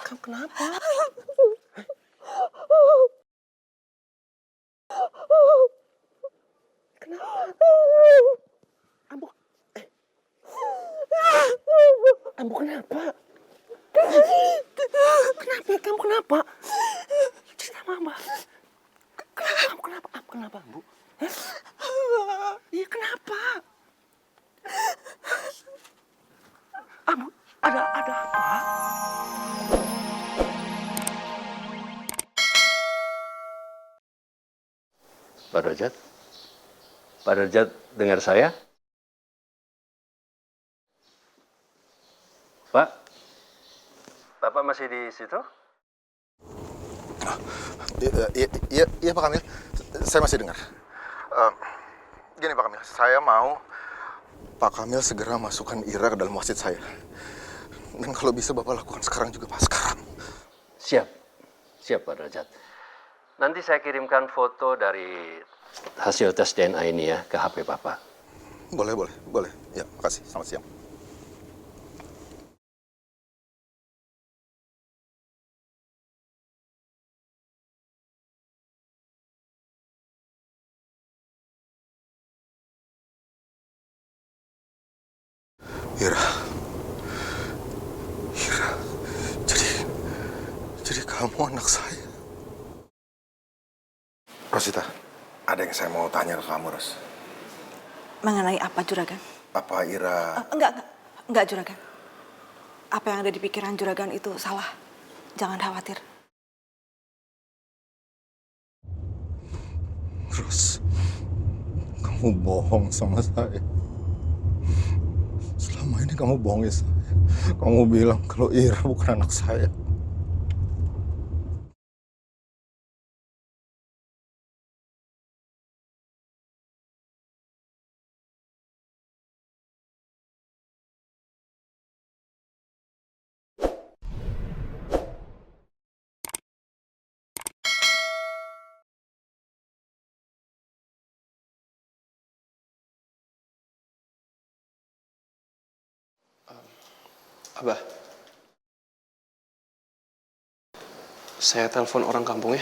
Kamu kenapa? Kenapa? Ambu, Ambu kenapa? Kenapa? Kamu kenapa? Cerita mama. Kamu kenapa? Ambu kenapa, Ambu? Iya kenapa? Ambu, ada apa? Pak Derajat? Pak Derajat dengar saya? Pak? Bapak masih di situ? Iya Pak Kamil, saya masih dengar. Gini Pak Kamil, saya mau Pak Kamil segera masukkan Ira ke dalam wasit saya. Dan kalau bisa Bapak lakukan sekarang juga Pak, sekarang. Siap. Siap Pak Derajat. Nanti saya kirimkan foto dari hasil tes DNA ini ya ke HP Bapak. Boleh. Ya, makasih. Selamat siang. Ira, jadi kamu anak saya. Rosita, ada yang saya mau tanya ke kamu, Ros. Mengenai apa, Juragan? Apa Ira... Enggak, Juragan. Apa yang ada di pikiran Juragan itu salah. Jangan khawatir. Ros, kamu bohong sama saya. Selama ini kamu bohongin saya. Kamu bilang kalau Ira bukan anak saya. Abah, saya telepon orang kampung ya.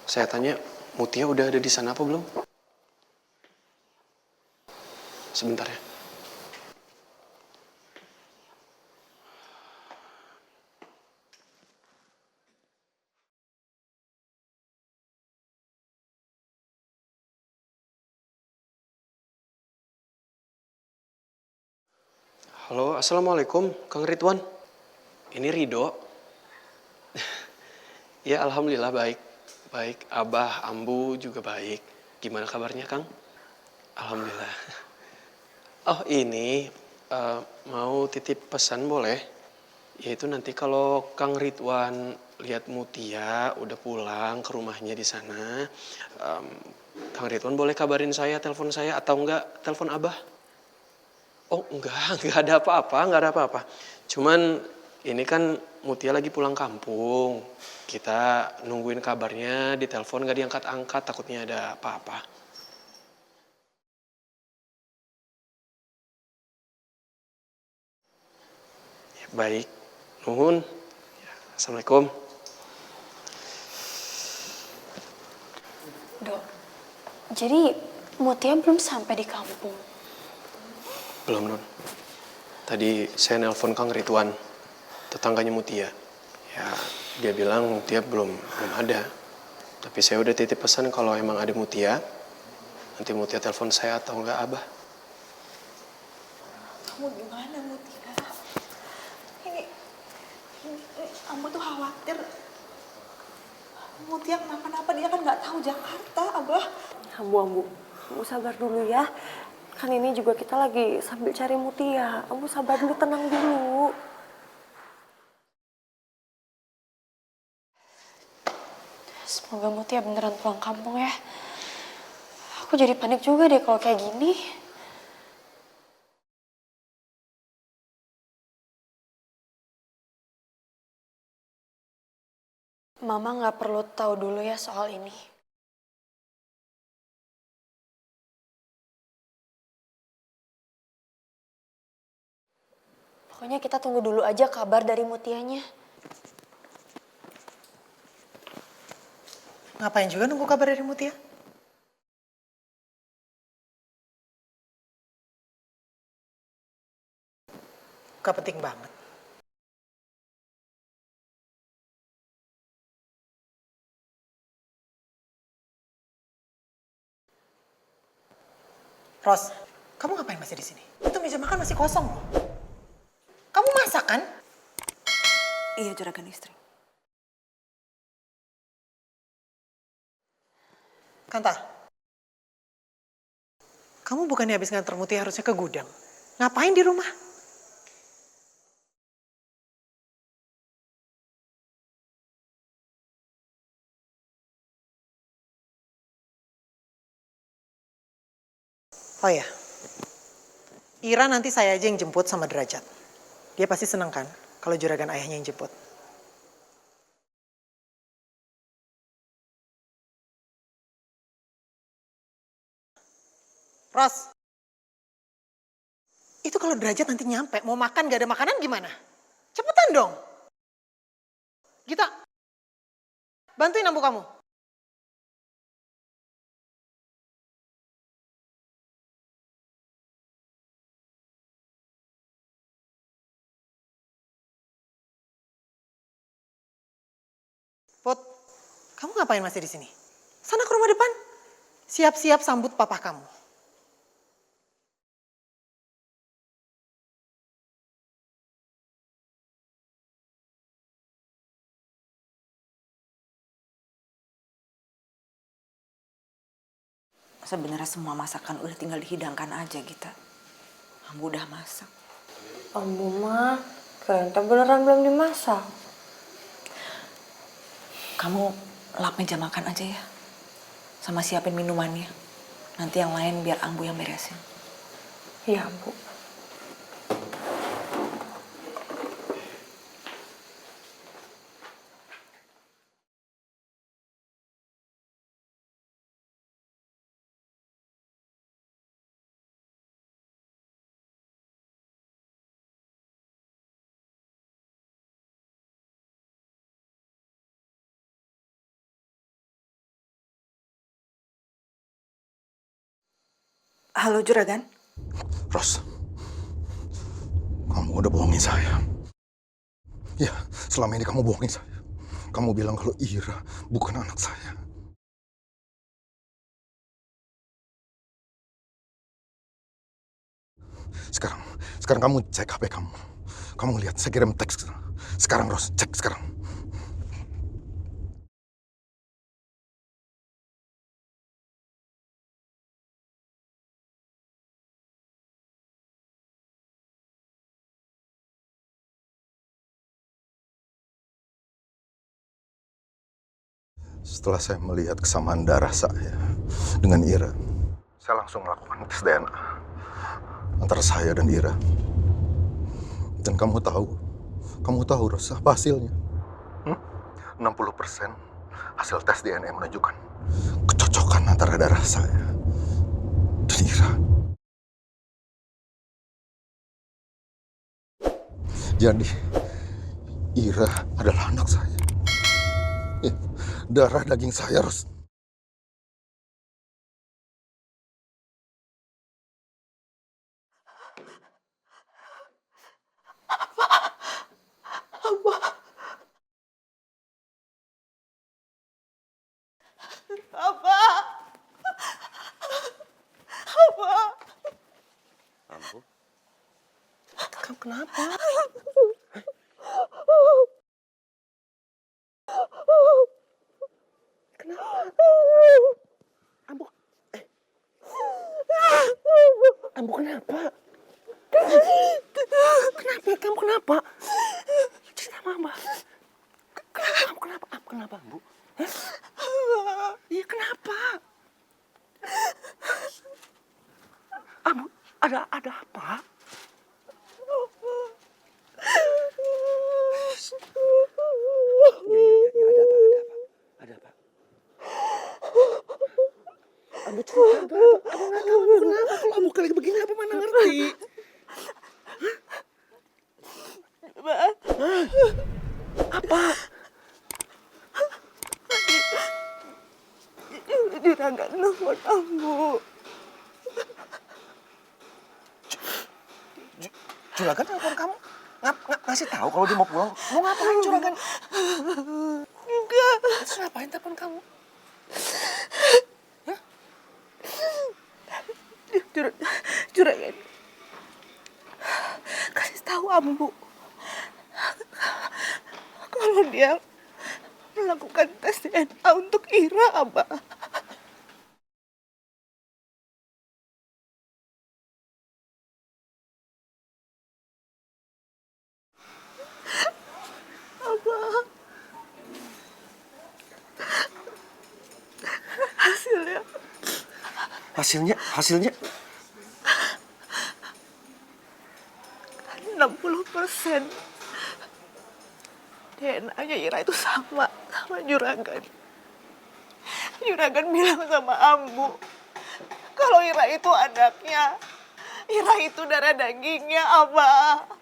Saya tanya, Mutia udah ada di sana apa belum? Sebentar ya. Halo, Assalamualaikum, Kang Ridwan. Ini Rido. Ya, Alhamdulillah baik. Baik, Abah, Ambu juga baik. Gimana kabarnya, Kang? Alhamdulillah. Oh, ini mau titip pesan boleh? Yaitu nanti kalau Kang Ridwan lihat Mutia udah pulang ke rumahnya di sana, Kang Ridwan boleh kabarin saya, telepon saya, atau enggak telepon Abah? Oh enggak ada apa-apa. Cuman ini kan Mutia lagi pulang kampung. Kita nungguin kabarnya, di telepon gak diangkat-angkat, takutnya ada apa-apa. Ya, baik, nuhun. Ya, Assalamualaikum. Dok, jadi Mutia belum sampai di kampung. Belum, Nun. Tadi saya nelpon Kang Ridwan, tetangganya Mutia. Ya, dia bilang Mutia belum ada. Tapi saya udah titip pesan kalau emang ada Mutia, nanti Mutia telepon saya atau enggak Abah. Kamu gimana, Mutia? Ini Ambu tuh khawatir. Mutia kenapa-napa, dia kan nggak tahu Jakarta, Abah. Ambu, sabar dulu ya. Kan ini juga kita lagi sambil cari Mutia. Ambu sabar dulu, tenang dulu. Semoga Mutia beneran pulang kampung ya. Aku jadi panik juga deh kalau kayak gini. Mama nggak perlu tahu dulu ya soal ini. Pokoknya kita tunggu dulu aja kabar dari Mutianya. Ngapain juga nunggu kabar dari Mutia? Gak penting banget. Ros, kamu ngapain masih di sini? Itu meja makan masih kosong loh. Kamu masak kan? Iya, juragan istri. Kanta, kamu bukannya habis nganter Mutia harusnya ke gudang. Ngapain di rumah? Oh ya, Ira nanti saya aja yang jemput sama Derajat. Dia pasti senang kan kalau juragan ayahnya yang jemput. Ros, itu kalau Derajat nanti nyampe mau makan gak ada makanan gimana? Cepetan dong. Gita, bantuin ambu kamu. Put, kamu ngapain masih di sini? Sana ke rumah depan. Siap-siap sambut papa kamu. Sebenarnya semua masakan udah tinggal dihidangkan aja, Gita. Ambu udah masak. Ambu mah, keren teh beneran belum dimasak. Kamu lap meja makan aja ya. Sama siapin minumannya. Nanti yang lain biar ambu yang beresin. Iya, Bu. Halo juragan. Ros, kamu udah bohongin saya. Ya, selama ini kamu bohongin saya. Kamu bilang kalau Ira bukan anak saya. Sekarang kamu cek HP kamu. Kamu lihat, saya kirim teks. Sekarang, Ros, cek sekarang. Setelah saya melihat kesamaan darah saya dengan Ira, saya langsung melakukan tes DNA antara saya dan Ira. Dan kamu tahu Ros, apa hasilnya? 60% hasil tes DNA menunjukkan kecocokan antara darah saya dan Ira. Jadi, Ira adalah anak saya. Ya, darah daging saya, Ros. Kamu kenapa? Ambu, Ambu kenapa? Kenapa? Kamu kenapa? Cerita Mama. Kamu kenapa? Kenapa, Ambu? Iya, kenapa? Ambu, ada apa? Iya, ada apa? Ambu cerita, ada apa? Ambu nggak tahu kenapa. Kalau Ambu kayak begini, Ambu mana ngerti? Hah? Apa? Juragan telepon kamu ngasih tahu kalau dia mau pulang. Mau ngapain Juragan? Enggak. Terus ngapain telepon kamu? Juragan. Kasih tahu Ambu. Kalau dia melakukan tes DNA untuk Ira, Abah. Abah. Hasilnya. Hasilnya 60%. DNA-nya Ira itu sama Juragan. Juragan bilang sama Ambu, kalau Ira itu anaknya, Ira itu darah dagingnya, Abah.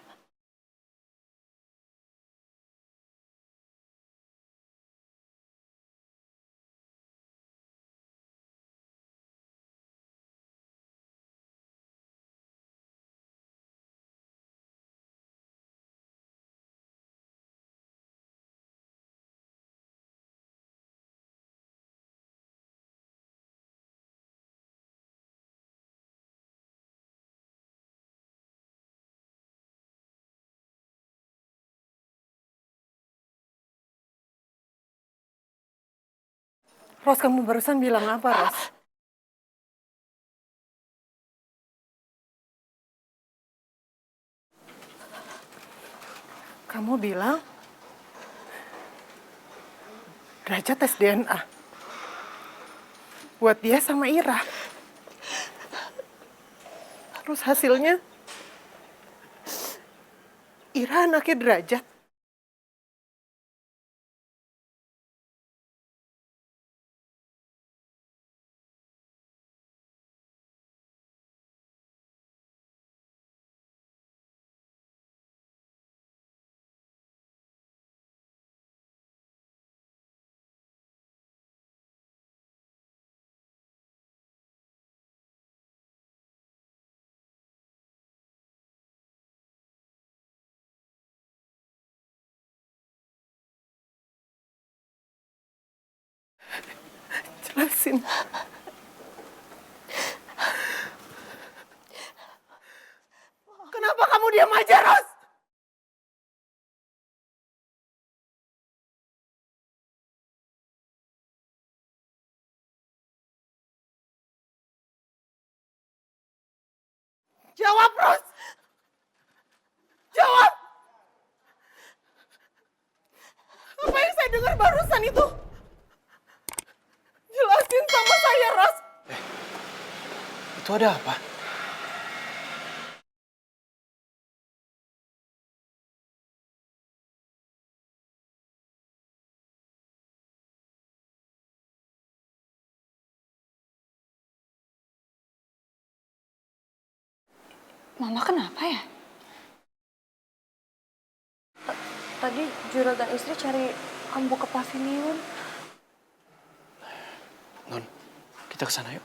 Ros, kamu barusan bilang apa, Ros? Kamu bilang Derajat tes DNA buat dia sama Ira. Terus hasilnya Ira anaknya Derajat. Jelasin. Kenapa kamu diam aja, Ros? Jawab, Ros! Jawab! Apa yang saya dengar barusan itu? Jelasin sama saya, Ros! Itu ada apa? Mama kenapa ya? Tadi juragan istri cari Ambu ke pavilion. Non, kita ke sana yuk.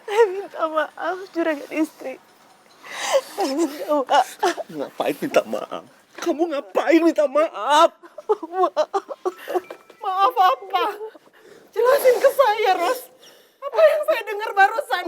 Saya minta maaf, juragan istri. Saya minta maaf. Ngapain minta maaf? Kamu ngapain minta maaf? Maaf apa? Jelasin ke saya, Ros. Apa yang saya dengar barusan?